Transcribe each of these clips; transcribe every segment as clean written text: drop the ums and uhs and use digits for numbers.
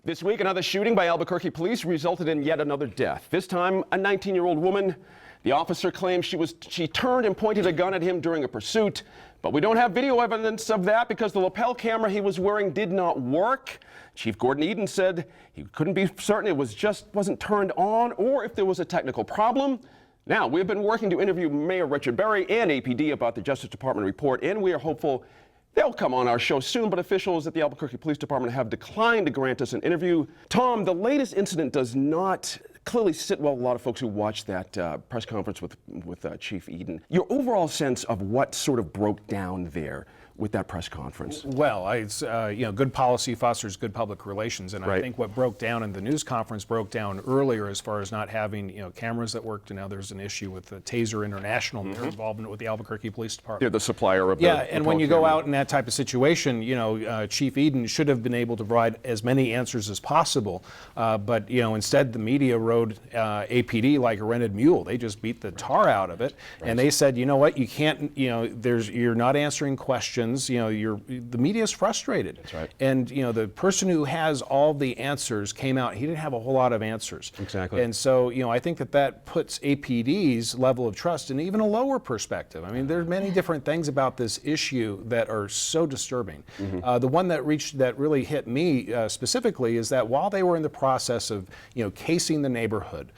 This week, another shooting by Albuquerque police resulted in yet another death. This time, a 19-year-old woman. The officer claims she turned and pointed a gun at him during a pursuit, but we don't have video evidence of that because the lapel camera he was wearing did not work. Chief Gordon Eden said he couldn't be certain it wasn't turned on or if there was a technical problem. Now, we've been working to interview Mayor Richard Berry and APD about the Justice Department report, and we are hopeful they'll come on our show soon, but officials at the Albuquerque Police Department have declined to grant us an interview. Tom, the latest incident does not clearly sit well with a lot of folks who watched that press conference with Chief Eden. Your overall sense of what sort of broke down there with that press conference? Well, it's good policy fosters good public relations, and I think what broke down in the news conference broke down earlier as far as not having cameras that worked, and now there's an issue with the Taser International and their involvement with the Albuquerque Police Department. They're the supplier of the and when you go out in that type of situation, Chief Eden should have been able to provide as many answers as possible, but instead the media rode APD like a rented mule. They just beat the tar out of it, and they said, you know what, you can't, you're not answering questions. The media is frustrated. That's right. And the person who has all the answers came out. He didn't have a whole lot of answers. Exactly. And so I think that puts APD's level of trust in even a lower perspective. I mean, there are many different things about this issue that are so disturbing. The one that really hit me specifically is that while they were in the process of casing the neighborhood,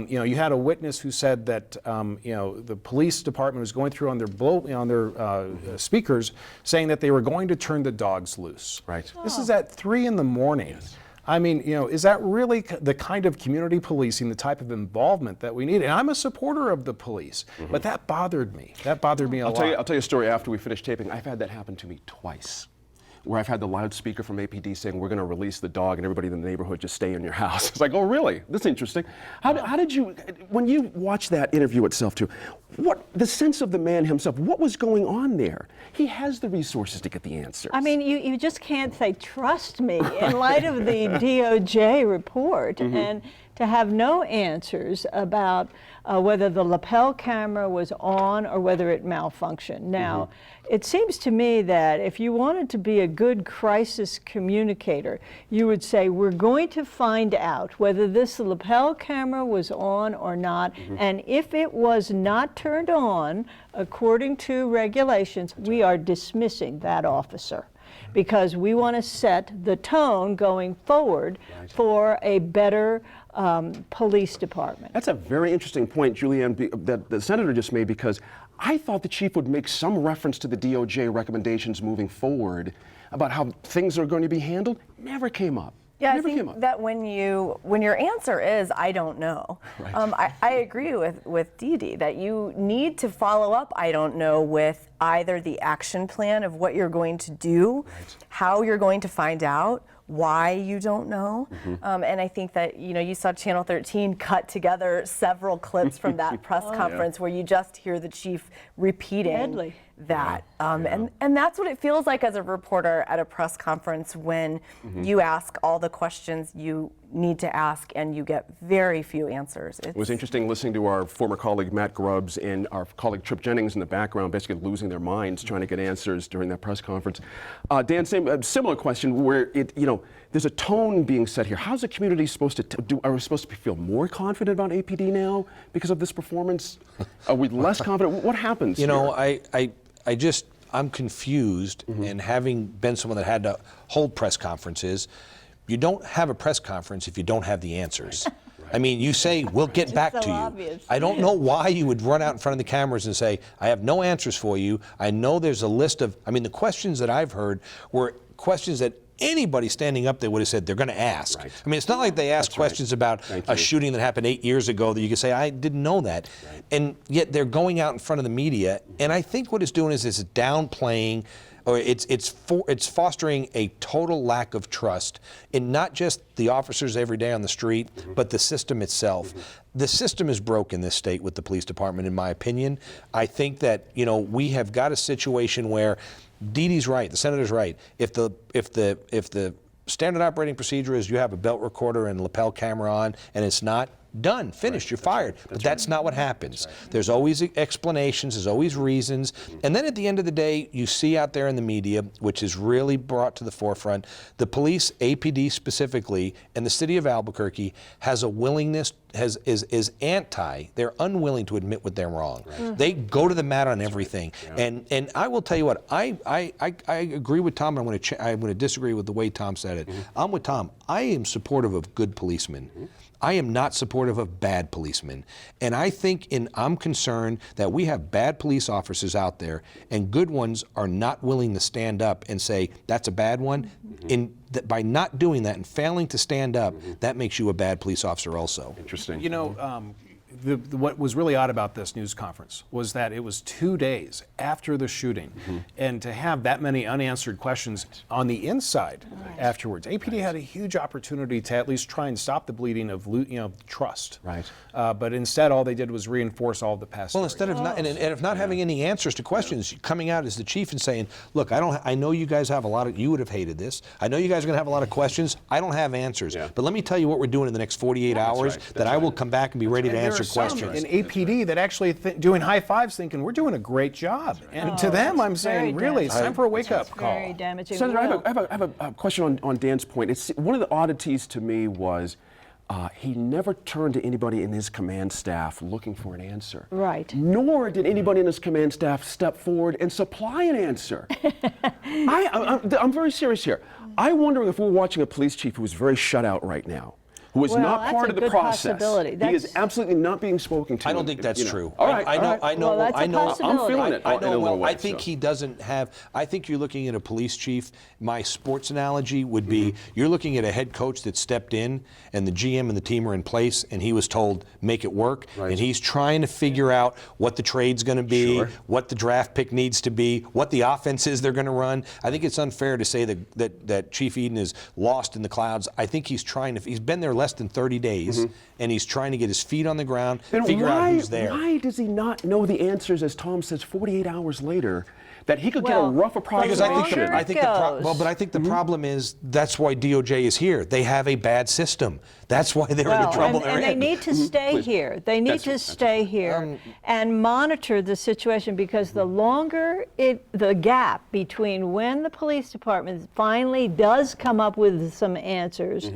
you had a witness who said that the police department was going through on their speakers saying that they were going to turn the dogs loose. Right. This is at 3 in the morning. Yes. I mean, is that really the kind of community policing, the type of involvement that we need? And I'm a supporter of the police, but that bothered me. That bothered me a lot. I'll tell you a story after we finish taping. I've had that happen to me twice, where I've had the loudspeaker from APD saying, we're going to release the dog and everybody in the neighborhood just stay in your house. It's like, oh, really? That's interesting. How did you, when you watched that interview itself too, the sense of the man himself, what was going on there? He has the resources to get the answers. I mean, you just can't say, trust me, in light of the DOJ report, and to have no answers about whether the lapel camera was on or whether it malfunctioned. Now, it seems to me that if you wanted to be a good crisis communicator, you would say, we're going to find out whether this lapel camera was on or not, and if it was not turned on, according to regulations, we are dismissing that officer, because we want to set the tone going forward for a better police department. That's a very interesting point, Julianne, that the senator just made, because I thought the chief would make some reference to the DOJ recommendations moving forward about how things are going to be handled. Never came up. Yeah, I think that when your answer is, I don't know, I agree with Dee Dee that you need to follow up, I don't know, with either the action plan of what you're going to do, how you're going to find out, why you don't know. And I think that, you saw Channel 13 cut together several clips from that press conference where you just hear the chief repeating that. And that's what it feels like as a reporter at a press conference when you ask all the questions you need to ask and you get very few answers. It was interesting listening to our former colleague Matt Grubbs and our colleague Trip Jennings in the background basically losing their minds trying to get answers during that press conference. Dan, similar question where there's a tone being set here. How's the community supposed to are we supposed to feel more confident about APD now because of this performance? Are we less confident? What happens here? I'm confused, and having been someone that had to hold press conferences, you don't have a press conference if you don't have the answers. I mean, you say, we'll get back to you. Obvious. I don't know why you would run out in front of the cameras and say, I have no answers for you. I know there's a list of, the questions that I've heard were questions that anybody standing up there would have said they're going to ask. It's not like they asked questions about a shooting that happened 8 years ago that you could say, I didn't know that. And yet they're going out in front of the media. And I think what it's doing is it's downplaying, or it's fostering a total lack of trust in not just the officers every day on the street, but the system itself. The system is broke in this state with the police department, in my opinion. I think that, we have got a situation where Dee Dee's right, the senator's right. If the standard operating procedure is you have a belt recorder and lapel camera on and it's not, done, finished, you're fired. But that's not what happens. There's always explanations, there's always reasons. And then at the end of the day, you see out there in the media, which is really brought to the forefront, the police, APD specifically, and the city of Albuquerque has a willingness, is anti, they're unwilling to admit what they're wrong. They go to the mat on everything. And I will tell you what, I agree with Tom, I'm going to disagree with the way Tom said it. I'm with Tom. I am supportive of good policemen. I am not supportive of bad policemen. And I think I'm concerned that we have bad police officers out there and good ones are not willing to stand up and say, that's a bad one. By not doing that and failing to stand up, that makes you a bad police officer also. Interesting. You know, what was really odd about this news conference was that it was 2 days after the shooting, and to have that many unanswered questions on the inside afterwards. APD had a huge opportunity to at least try and stop the bleeding of trust. Right. But instead, all they did was reinforce all of the past. Well, instead of not, and if not having any answers to questions, coming out as the chief and saying, "Look, I know you guys have a lot of. You would have hated this. I know you guys are going to have a lot of questions. I don't have answers. But let me tell you what we're doing in the next 48 hours. That I will come back and be ready to answer questions." In APD that actually doing high fives, thinking we're doing a great job, and to them, I'm saying, really, it's time for a wake-up call. Very damaging. Senator, Well, I have a question on Dan's point. It's one of the oddities to me was he never turned to anybody in his command staff looking for an answer. Right. Nor did anybody in his command staff step forward and supply an answer. I'm very serious here. I'm wondering if we're watching a police chief who is very shut out right now, who is Well, not that's part a of the good process. possibility. He That's- is absolutely not being spoken to. I don't think that's true. All right, I know. Well, that's a I know. possibility. I'm feeling it I in a know. little Well, way, I think so. he doesn't have. I think you're looking at a police chief. My sports analogy would be: you're looking at a head coach that stepped in, and the GM and the team are in place, and he was told make it work, and he's trying to figure out what the trade's going to be, what the draft pick needs to be, what the offense is they're going to run. I think it's unfair to say that Chief Eden is lost in the clouds. I think he's trying to. He's been there less than 30 days, and he's trying to get his feet on the ground, figure out who's there. Why does he not know the answers, as Tom says, 48 hours later, that he could get a Well, rough because Because approximation? I think but I think the problem is that's why DOJ is here. They have a bad system. That's why they're in the trouble they're and they in. need to stay here. They need to stay here and monitor the situation, because the longer the gap between when the police department finally does come up with some answers,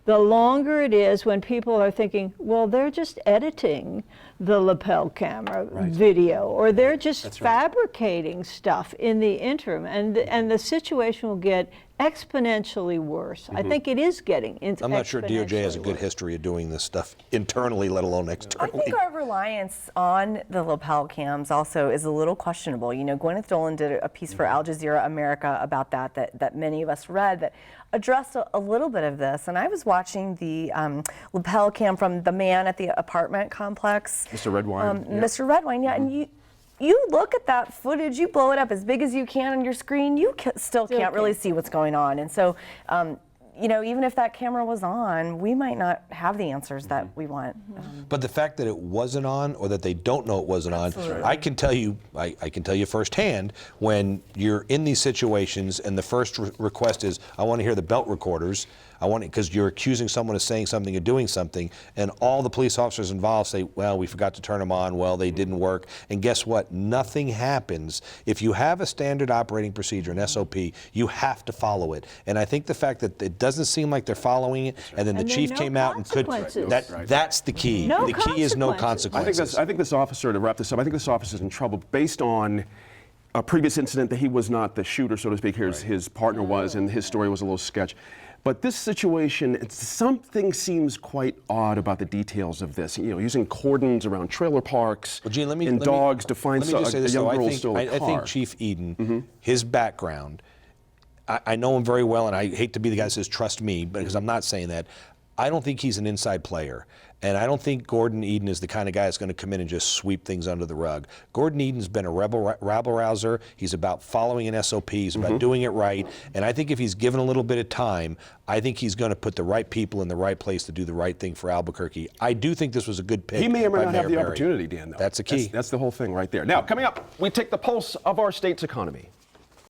the longer it is when people are thinking, well, they're just editing the lapel camera video, or they're just fabricating stuff in the interim, and the situation will get exponentially worse. I think it is getting I'm not sure DOJ has a good worse. history of doing this stuff internally, let alone I externally. think our reliance on the lapel cams also is a little questionable. You know, Gwyneth Dolan did a piece for Al Jazeera America about that many of us read that addressed a little bit of this. And I was watching the lapel cam from the man at the apartment complex. Mr. Redwine. Mr. Redwine, and you look at that footage, you blow it up as big as you can on your screen, you still can't really see what's going on. And so, you know, even if that camera was on, we might not have the answers that we want. But the fact that it wasn't on, or that they don't know it wasn't on, I can tell you, I can tell you firsthand, when you're in these situations and the first request is, I want to hear the belt recorders. I want it because you're accusing someone of saying something or doing something, and all the police officers involved say, well, we forgot to turn them on, well, they didn't work. And guess what? Nothing happens. If you have a standard operating procedure, an SOP, you have to follow it. And I think the fact that it doesn't seem like they're following it, and then the And there are chief no came out and could, consequences. that's the key. No The key is no consequences. consequences. I think this officer, to wrap this up, I think this officer is in trouble based on a previous incident that he was not the shooter, so to speak. His partner was, and his story was a little sketch. But this situation, something seems quite odd about the details of this. You know, using cordons around trailer parks Well, Gene, and dogs to find let me just say a this, young though. girl I think, stole a car. I think Chief Eden, his background, I know him very well, and I hate to be the guy that says trust me, because I'm not saying that. I don't think he's an inside player. And I don't think Gordon Eden is the kind of guy that's going to come in and just sweep things under the rug. Gordon Eden's been a rabble-rouser. He's about following an SOP. He's about doing it right. And I think if he's given a little bit of time, I think he's going to put the right people in the right place to do the right thing for Albuquerque. I do think this was a good pick. He may or may by not have Mayor the Berry. opportunity, Dan, though. That's the key. That's the whole thing right there. Now, coming up, we take the pulse of our state's economy.